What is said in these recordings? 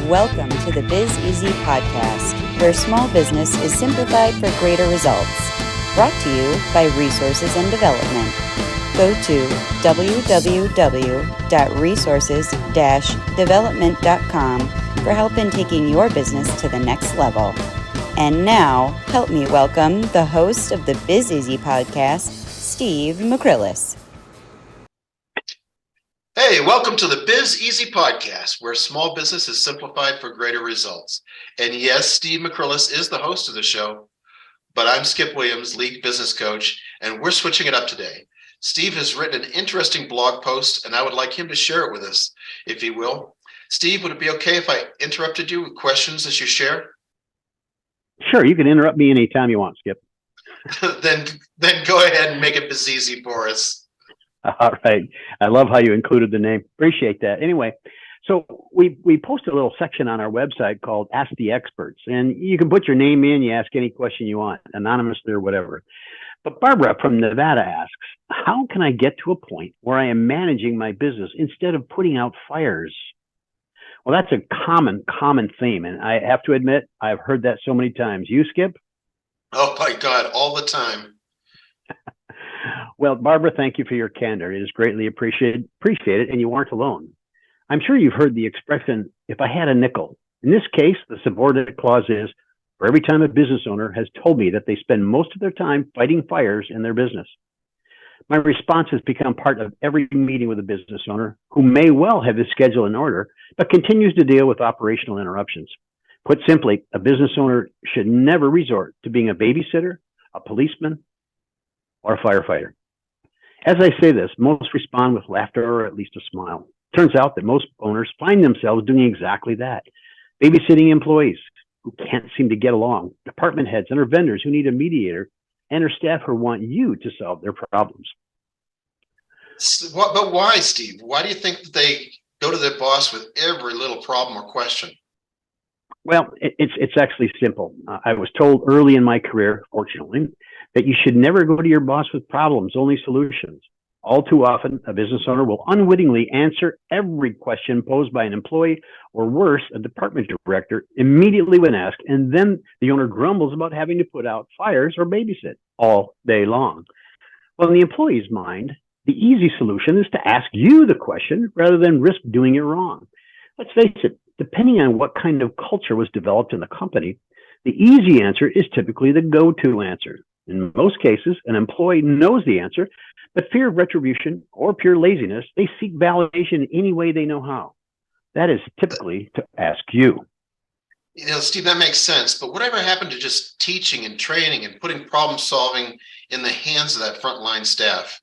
Welcome to the Biz Easy podcast, where small business is simplified for greater results. Brought to you by Resources and Development. Go to www.resources-development.com for help in taking your business to the next level. And now, help me welcome the host of the Biz Easy podcast, Steve McCrillis. Hey, welcome to the Biz Easy podcast, where small business is simplified for greater results. And yes, Steve McCrillis is the host of the show, but I'm Skip Williams, lead business coach, and we're switching it up today. Steve has written an interesting blog post, and I would like him to share it with us, if he will. Steve, would it be okay if I interrupted you with questions as you share? Sure, you can interrupt me anytime you want, Skip. then go ahead and make it biz easy for us. All right. I love how you included the name. Appreciate that. Anyway, so we posted a little section on our website called Ask the Experts, and you can put your name in, you ask any question you want, anonymously or whatever. But Barbara from Nevada asks, how can I get to a point where I am managing my business instead of putting out fires? Well, that's a common theme, and I have to admit, I've heard that so many times. You, Skip? Oh my God, all the time. Well, Barbara, thank you for your candor. It is greatly appreciated, and you aren't alone. I'm sure you've heard the expression, if I had a nickel. In this case, the subordinate clause is, for every time a business owner has told me that they spend most of their time fighting fires in their business. My response has become part of every meeting with a business owner who may well have his schedule in order, but continues to deal with operational interruptions. Put simply, a business owner should never resort to being a babysitter, a policeman, or a firefighter. As I say this, most respond with laughter or at least a smile. Turns out that most owners find themselves doing exactly that. Babysitting employees who can't seem to get along, department heads and our vendors who need a mediator, and our staff who want you to solve their problems. But why, Steve? Why do you think that they go to their boss with every little problem or question? Well, it's actually simple. I was told early in my career, fortunately, that you should never go to your boss with problems, only solutions. All too often, a business owner will unwittingly answer every question posed by an employee, or worse, a department director, immediately when asked, and then the owner grumbles about having to put out fires or babysit all day long. Well, in the employee's mind, the easy solution is to ask you the question rather than risk doing it wrong. Let's face it, depending on what kind of culture was developed in the company, the easy answer is typically the go-to answer. In most cases, an employee knows the answer, but fear of retribution or pure laziness, they seek validation any way they know how. That is typically to ask you. You know, Steve, that makes sense. But whatever happened to just teaching and training and putting problem solving in the hands of that frontline staff?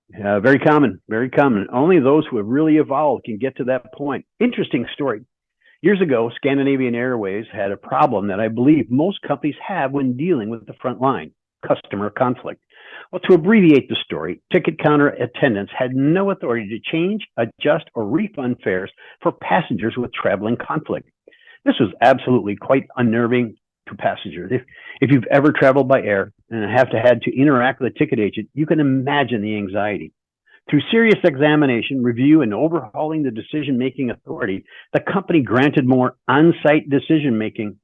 Yeah, very common, very common. Only those who have really evolved can get to that point. Interesting story. Years ago, Scandinavian Airways had a problem that I believe most companies have when dealing with the front line, customer conflict. Well, to abbreviate the story, ticket counter attendants had no authority to change, adjust, or refund fares for passengers with traveling conflict. This was absolutely quite unnerving to passengers. If you've ever traveled by air and had to interact with a ticket agent, you can imagine the anxiety. Through serious examination, review, and overhauling the decision-making authority, the company granted more on-site decision-making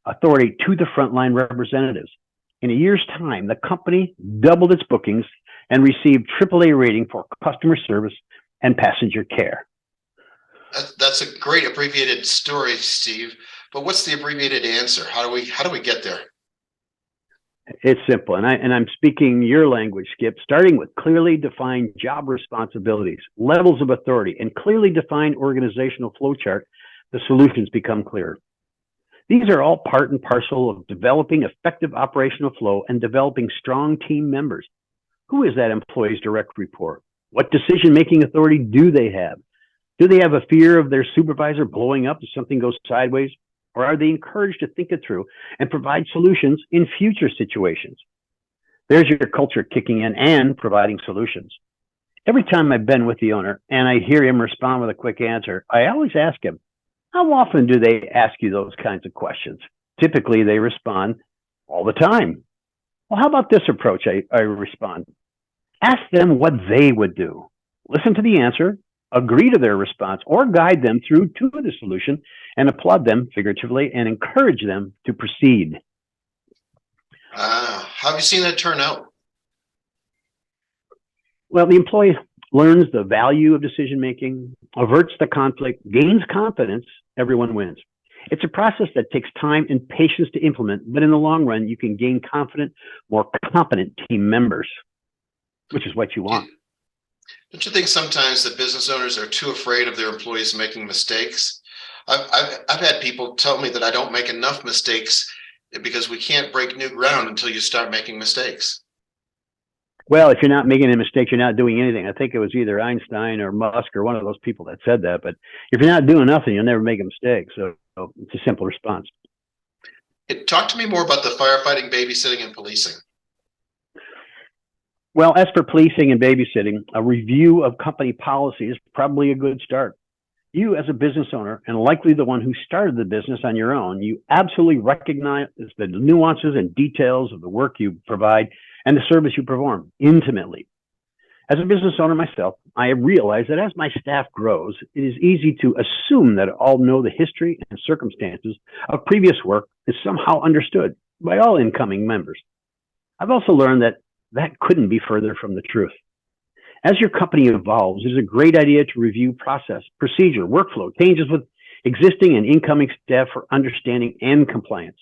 authority to the frontline representatives. In a year's time, the company doubled its bookings and received AAA rating for customer service and passenger care. That's a great abbreviated story, Steve. But what's the abbreviated answer? How do we get there? It's simple, and I'm speaking your language, Skip, starting with clearly defined job responsibilities, levels of authority, and clearly defined organizational flowchart, the solutions become clearer. These are all part and parcel of developing effective operational flow and developing strong team members. Who is that employee's direct report? What decision-making authority do they have? Do they have a fear of their supervisor blowing up if something goes sideways? Or are they encouraged to think it through and provide solutions in future situations? There's your culture kicking in and providing solutions. Every time I've been with the owner and I hear him respond with a quick answer, I always ask him, how often do they ask you those kinds of questions? Typically, they respond, all the time. Well, how about this approach? I respond, ask them what they would do. Listen to the answer, agree to their response, or guide them through to the solution and applaud them figuratively and encourage them to proceed. How have you seen that turn out? Well, the employee learns the value of decision making, averts the conflict, gains confidence, everyone wins. It's a process that takes time and patience to implement, but in the long run, you can gain confident, more competent team members, which is what you want. Don't you think sometimes that business owners are too afraid of their employees making mistakes? I've had people tell me that I don't make enough mistakes because we can't break new ground until you start making mistakes. Well, if you're not making any mistakes, you're not doing anything. I think it was either Einstein or Musk or one of those people that said that. But if you're not doing nothing, you'll never make a mistake. So it's a simple response. Talk to me more about the firefighting, babysitting, and policing. Well, as for policing and babysitting, a review of company policy is probably a good start. You, as a business owner, and likely the one who started the business on your own, you absolutely recognize the nuances and details of the work you provide and the service you perform intimately. As a business owner myself, I realize that as my staff grows, it is easy to assume that all know the history and circumstances of previous work is somehow understood by all incoming members. I've also learned that couldn't be further from the truth. As your company evolves, it is a great idea to review process, procedure, workflow, changes with existing and incoming staff for understanding and compliance.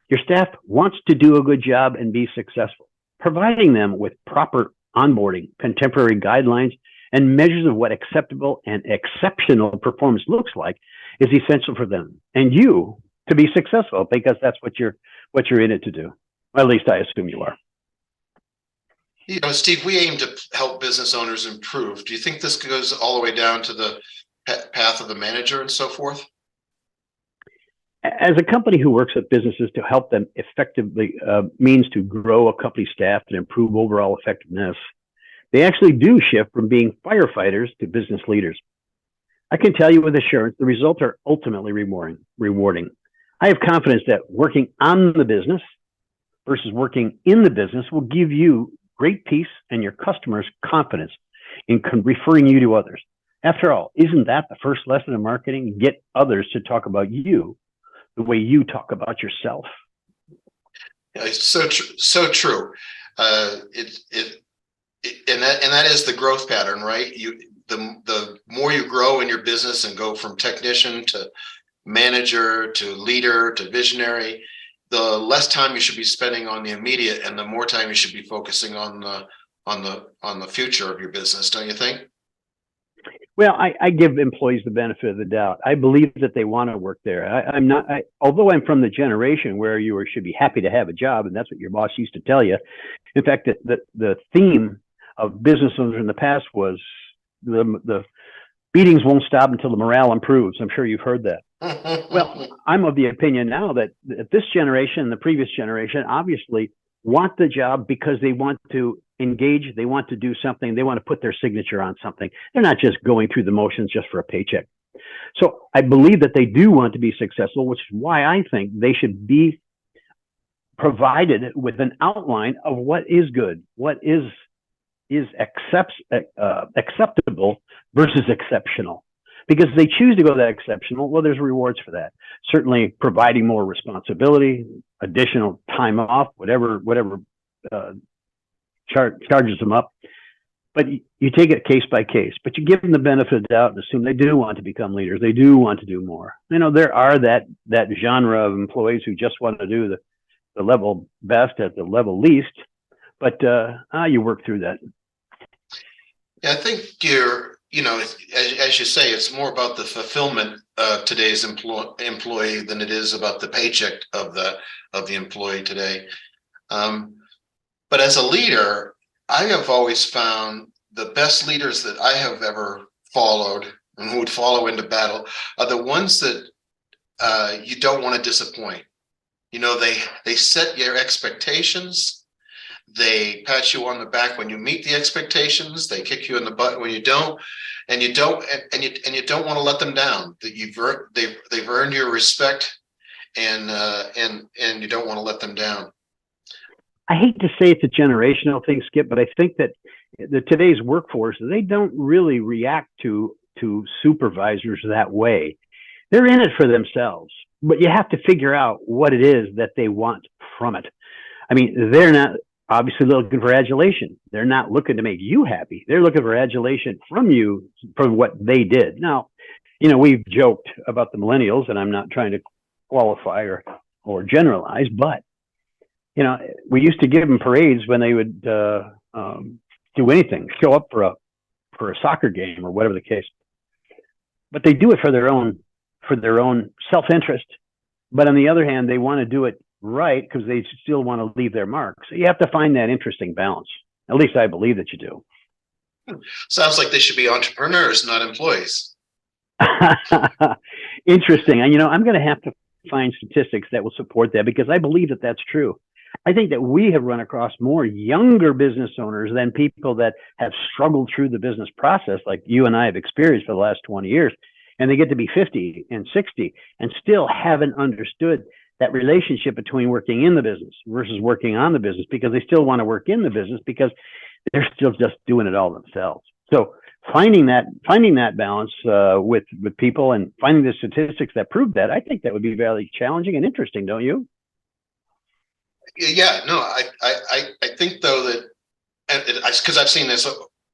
Your staff wants to do a good job and be successful. Providing them with proper onboarding, contemporary guidelines, and measures of what acceptable and exceptional performance looks like is essential for them and you to be successful, because that's what you're in it to do. Well, at least I assume you are. Steve, we aim to help business owners improve. Do you think this goes all the way down to the path of the manager and so forth? As a company who works with businesses to help them effectively means to grow a company staff and improve overall effectiveness, they actually do shift from being firefighters to business leaders. I can tell you with assurance, the results are ultimately rewarding. I have confidence that working on the business versus working in the business will give you great peace and your customers confidence in referring you to others. After all, isn't that the first lesson in marketing? Get others to talk about you the way you talk about yourself. Yeah, so true. And that is the growth pattern, right? The more you grow in your business and go from technician to manager to leader to visionary, the less time you should be spending on the immediate and the more time you should be focusing on the future of your business, don't you think? Well, I give employees the benefit of the doubt. I believe that they want to work there. Although I'm from the generation where you should be happy to have a job, and that's what your boss used to tell you. In fact, the theme of business owners in the past was the beatings won't stop until the morale improves. I'm sure you've heard that. Well, I'm of the opinion now that this generation and the previous generation obviously want the job because they want to engage, they want to do something, they want to put their signature on something. They're not just going through the motions just for a paycheck. So I believe that they do want to be successful, which is why I think they should be provided with an outline of what is good, what is acceptable versus exceptional. Because if they choose to go that exceptional, well, there's rewards for that. Certainly providing more responsibility, additional time off, whatever charges them up. But you take it case by case, but you give them the benefit of the doubt and assume they do want to become leaders. They do want to do more. There are that genre of employees who just want to do the level best at the level least, but you work through that. Yeah, I think as you say, it's more about the fulfillment of today's employee than it is about the paycheck of the employee today. But as a leader, I have always found the best leaders that I have ever followed and who would follow into battle are the ones that you don't want to disappoint. They set your expectations. They pat you on the back when you meet the expectations. They kick you in the butt when you don't, and you don't want to let them down. That they've earned your respect, and you don't want to let them down. I hate to say it's a generational thing, Skip, but I think that today's workforce, they don't really react to to supervisors that way. They're in it for themselves, but you have to figure out what it is that they want from it. I mean, they're not obviously looking for adulation. They're not looking to make you happy. They're looking for adulation from you for what they did. Now, we've joked about the millennials, and I'm not trying to qualify or generalize, but we used to give them parades when they would do anything, show up for a soccer game or whatever the case. But they do it for their own self-interest. But on the other hand, they want to do it right because they still want to leave their mark. So you have to find that interesting balance. At least I believe that you do. Sounds like they should be entrepreneurs, not employees. Interesting. And I'm going to have to find statistics that will support that, because I believe that that's true. I think that we have run across more younger business owners than people that have struggled through the business process like you and I have experienced for the last 20 years. And they get to be 50 and 60 and still haven't understood that relationship between working in the business versus working on the business, because they still want to work in the business because they're still just doing it all themselves. So finding that balance with people and finding the statistics that prove that, I think that would be very challenging and interesting, don't you? Yeah, no, I think though that, because I've seen this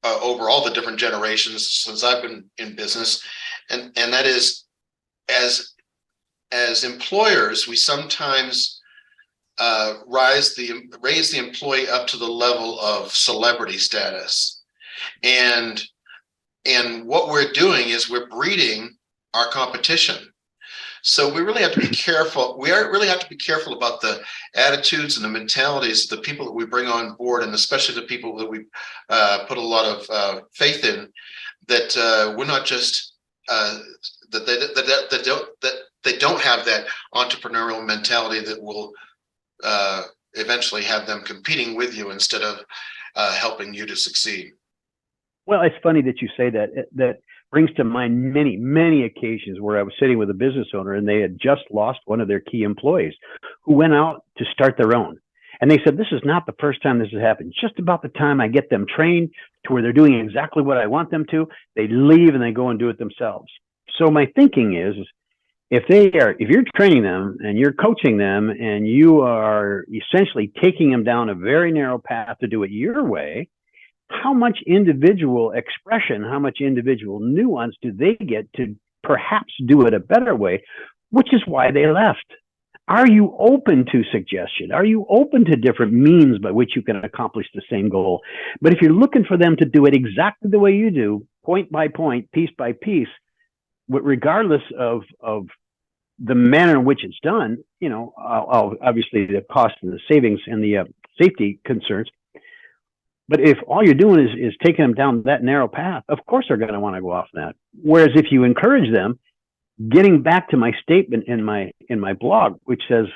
over all the different generations since I've been in business, and that is, as employers, we sometimes raise the employee up to the level of celebrity status, and what we're doing is we're breeding our competition. So we really have to be careful. We really have to be careful about the attitudes and the mentalities of the people that we bring on board, and especially the people that we put a lot of faith in. That we're not just that they don't have that entrepreneurial mentality that will eventually have them competing with you instead of helping you to succeed. Well, it's funny that you say that. That brings to mind many, many occasions where I was sitting with a business owner and they had just lost one of their key employees who went out to start their own. And they said, this is not the first time this has happened. Just about the time I get them trained to where they're doing exactly what I want them to, they leave and they go and do it themselves. So my thinking is, if you're training them and you're coaching them and you are essentially taking them down a very narrow path to do it your way, how much individual expression, how much individual nuance do they get to perhaps do it a better way, which is why they left. Are you open to suggestion? Are you open to different means by which you can accomplish the same goal? But if you're looking for them to do it exactly the way you do, point by point, piece by piece, regardless of the manner in which it's done, obviously the cost and the savings and the safety concerns. But if all you're doing is taking them down that narrow path, of course they're going to want to go off that. Whereas if you encourage them, getting back to my statement in my blog, which says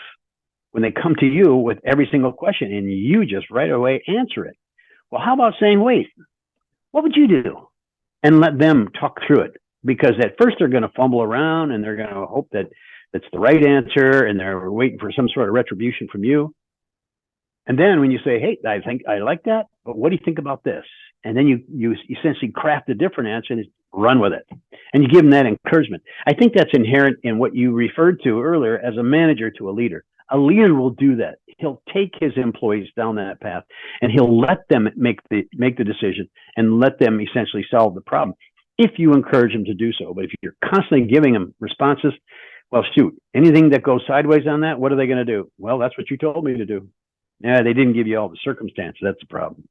when they come to you with every single question and you just right away answer it. Well, how about saying, wait, what would you do? And let them talk through it. Because at first they're going to fumble around and they're going to hope that that's the right answer and they're waiting for some sort of retribution from you. And then when you say, hey, I think I like that, but what do you think about this? And then you essentially craft a different answer and run with it. And you give them that encouragement. I think that's inherent in what you referred to earlier as a manager to a leader. A leader will do that. He'll take his employees down that path and he'll let them make the decision and let them essentially solve the problem if you encourage them to do so. But if you're constantly giving them responses, well, shoot, anything that goes sideways on that, what are they going to do? Well, that's what you told me to do. Yeah, they didn't give you all the circumstances. That's the problem.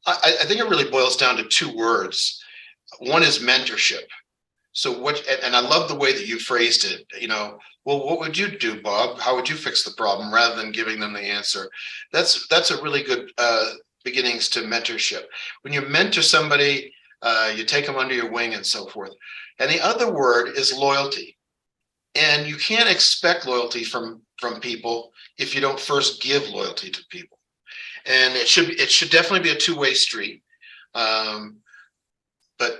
I think it really boils down to two words. One is mentorship. So and I love the way that you phrased it. Well, what would you do, Bob? How would you fix the problem, rather than giving them the answer? That's a really good beginnings to mentorship. When you mentor somebody, you take them under your wing and so forth. And the other word is loyalty. And you can't expect loyalty from people if you don't first give loyalty to people. And it should definitely be a two-way street. But an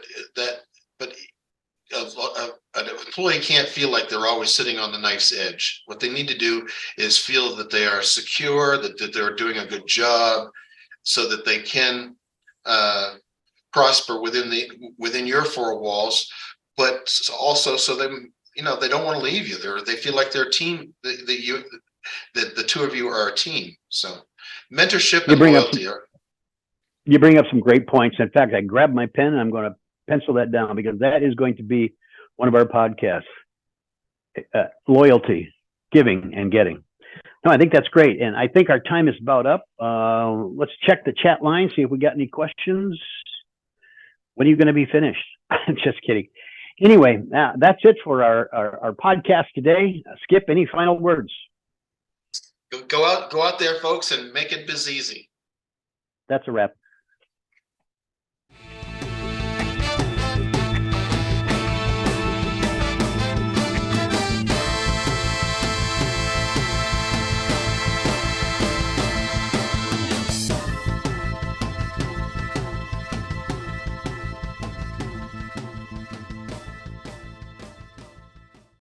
employee can't feel like they're always sitting on the knife's edge. What they need to do is feel that they are secure, that they're doing a good job, so that they can prosper within your four walls, but also so them, they don't want to leave you. They feel like they're a team. The two of you are a team. So mentorship and loyalty. You bring up some great points. In fact, I grabbed my pen and I'm going to pencil that down because that is going to be one of our podcasts. Loyalty, giving and getting. No, I think that's great. And I think our time is about up. Let's check the chat line, see if we got any questions. When are you going to be finished? Just kidding. Anyway, that's it for our podcast today. Skip, any final words? Go out there, folks, and make it biz easy. That's a wrap.